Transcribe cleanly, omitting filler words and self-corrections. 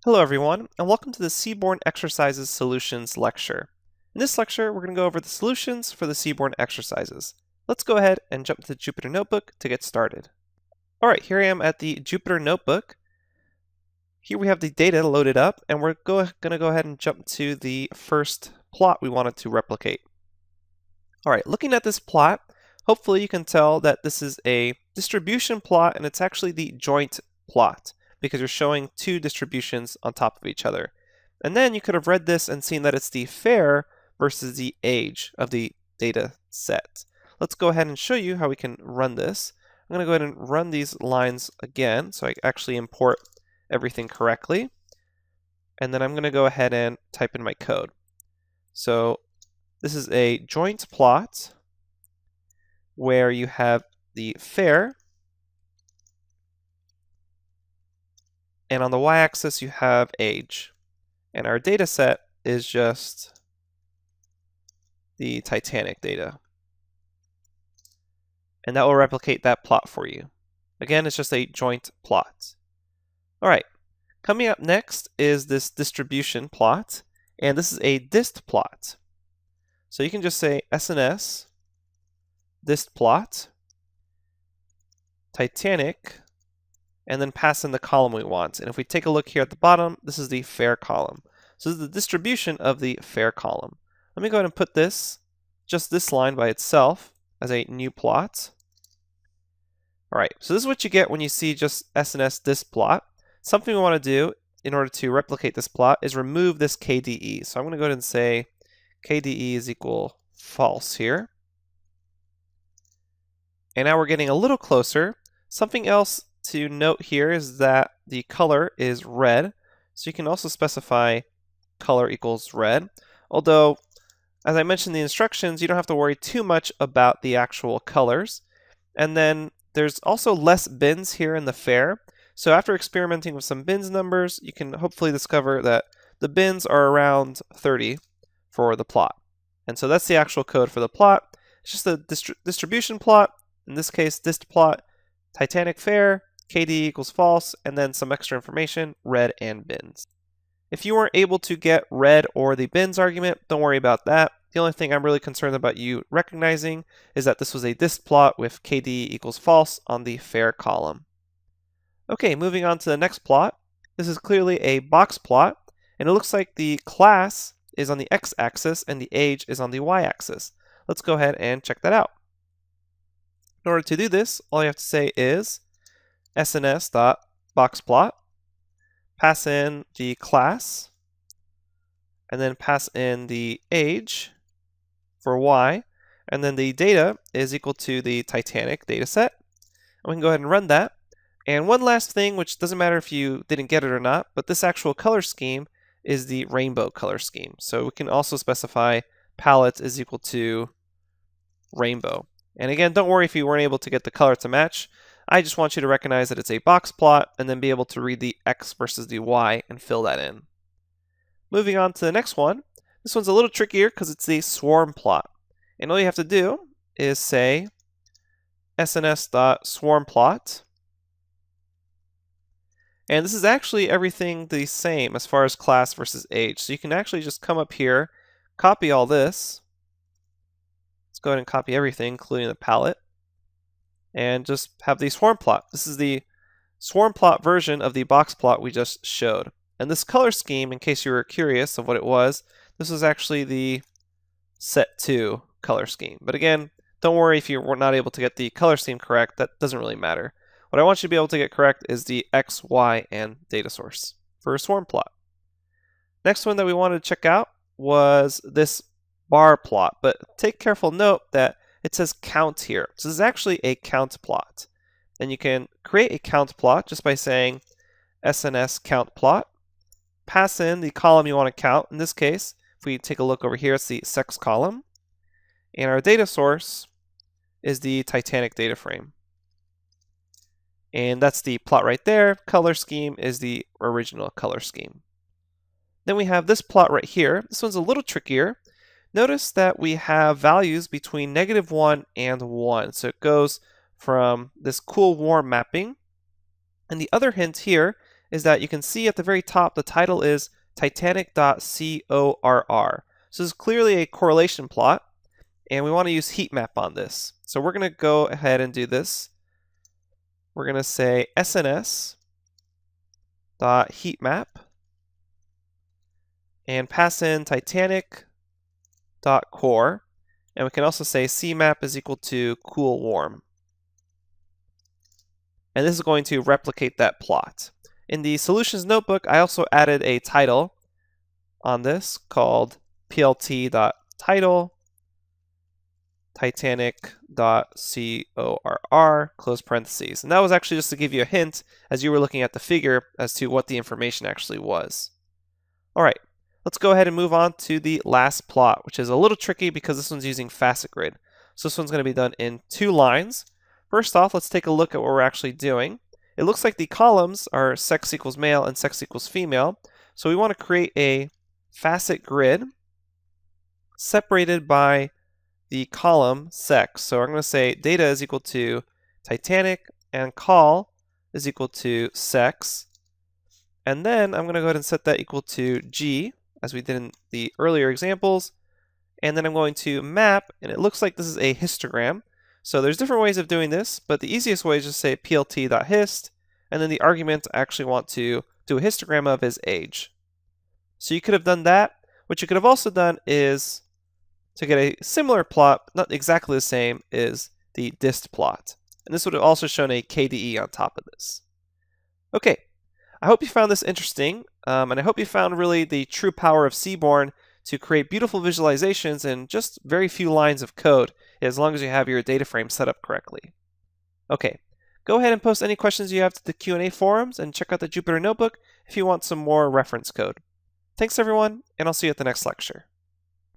Hello everyone, and welcome to the Seaborn Exercises Solutions lecture. In this lecture, we're going to go over the solutions for the Seaborn exercises. Let's go ahead and jump to the Jupyter Notebook to get started. Alright, here I am at the Jupyter Notebook. Here we have the data loaded up, and we're going to go ahead and jump to the first plot we wanted to replicate. Alright, looking at this plot, hopefully you can tell that this is a distribution plot, and it's actually the joint plot, because you're showing two distributions on top of each other. And then you could have read this and seen that it's the fair versus the age of the data set. Let's go ahead and show you how we can run this. I'm going to go ahead and run these lines again so I actually import everything correctly. And then I'm going to go ahead and type in my code. So this is a joint plot where you have the fair, and on the y-axis you have age. And our data set is just the Titanic data. And that will replicate that plot for you. Again, it's just a joint plot. Alright, coming up next is this distribution plot, and this is a dist plot. So you can just say SNS, dist plot, Titanic, and then pass in the column we want. And if we take a look here at the bottom, this is the fair column. So this is the distribution of the fair column. Let me go ahead and put just this line by itself as a new plot. Alright, so this is what you get when you see just SNS dist plot. Something we want to do in order to replicate this plot is remove this KDE. So I'm going to go ahead and say KDE is equal false here. And now we're getting a little closer. Something else to note here is that the color is red, so you can also specify color equals red. Although, as I mentioned in the instructions, you don't have to worry too much about the actual colors. And then there's also less bins here in the fair. So after experimenting with some bins numbers, you can hopefully discover that the bins are around 30 for the plot. And so that's the actual code for the plot. It's just a distribution plot, in this case dist plot, Titanic fair, KD equals false, and then some extra information, red and bins. If you weren't able to get red or the bins argument, don't worry about that. The only thing I'm really concerned about you recognizing is that this was a dist plot with KD equals false on the fair column. Okay, moving on to the next plot. This is clearly a box plot, and it looks like the class is on the x-axis and the age is on the y-axis. Let's go ahead and check that out. In order to do this, all you have to say is SNS.boxplot, pass in the class, and then pass in the age for y, and then the data is equal to the Titanic dataset. And we can go ahead and run that. And one last thing, which doesn't matter if you didn't get it or not, but this actual color scheme is the rainbow color scheme. So we can also specify palette is equal to rainbow. And again, don't worry if you weren't able to get the color to match. I just want you to recognize that it's a box plot and then be able to read the X versus the Y and fill that in. Moving on to the next one. This one's a little trickier because it's the swarm plot. And all you have to do is say SNS.swarmplot. And this is actually everything the same as far as class versus age. So you can actually just come up here, copy all this. Let's go ahead and copy everything, including the palette, and just have the swarm plot. This is the swarm plot version of the box plot we just showed. And this color scheme, in case you were curious of what it was, this was actually the set2 color scheme. But again, don't worry if you were not able to get the color scheme correct, that doesn't really matter. What I want you to be able to get correct is the X, Y, and data source for a swarm plot. Next one that we wanted to check out was this bar plot, but take careful note that it says count here. So this is actually a count plot. And you can create a count plot just by saying SNS count plot, pass in the column you want to count. In this case, if we take a look over here, it's the sex column. And our data source is the Titanic data frame. And that's the plot right there. Color scheme is the original color scheme. Then we have this plot right here. This one's a little trickier. Notice that we have values between -1 and 1. So it goes from this cool warm mapping. And the other hint here is that you can see at the very top the title is Titanic.corr. So this is clearly a correlation plot, and we want to use heat map on this. So we're going to go ahead and do this. We're going to say sns.heatmap and pass in Titanic.core, and we can also say CMAP is equal to cool warm. And this is going to replicate that plot. In the solutions notebook, I also added a title on this called plt.title Titanic.corr, close parentheses. And that was actually just to give you a hint as you were looking at the figure as to what the information actually was. All right, let's go ahead and move on to the last plot, which is a little tricky because this one's using facet grid. So this one's going to be done in 2 lines. First off, let's take a look at what we're actually doing. It looks like the columns are sex equals male and sex equals female. So we want to create a facet grid separated by the column sex. So I'm going to say data is equal to Titanic and call is equal to sex. And then I'm going to go ahead and set that equal to G, as we did in the earlier examples. And then I'm going to map, and it looks like this is a histogram. So there's different ways of doing this, but the easiest way is just say plt.hist, and then the argument I actually want to do a histogram of is age. So you could have done that. What you could have also done is to get a similar plot, not exactly the same, is the dist plot. And this would have also shown a KDE on top of this. Okay, I hope you found this interesting, and I hope you found really the true power of Seaborn to create beautiful visualizations in just very few lines of code, as long as you have your data frame set up correctly. Okay, go ahead and post any questions you have to the Q&A forums, and check out the Jupyter Notebook if you want some more reference code. Thanks everyone, and I'll see you at the next lecture.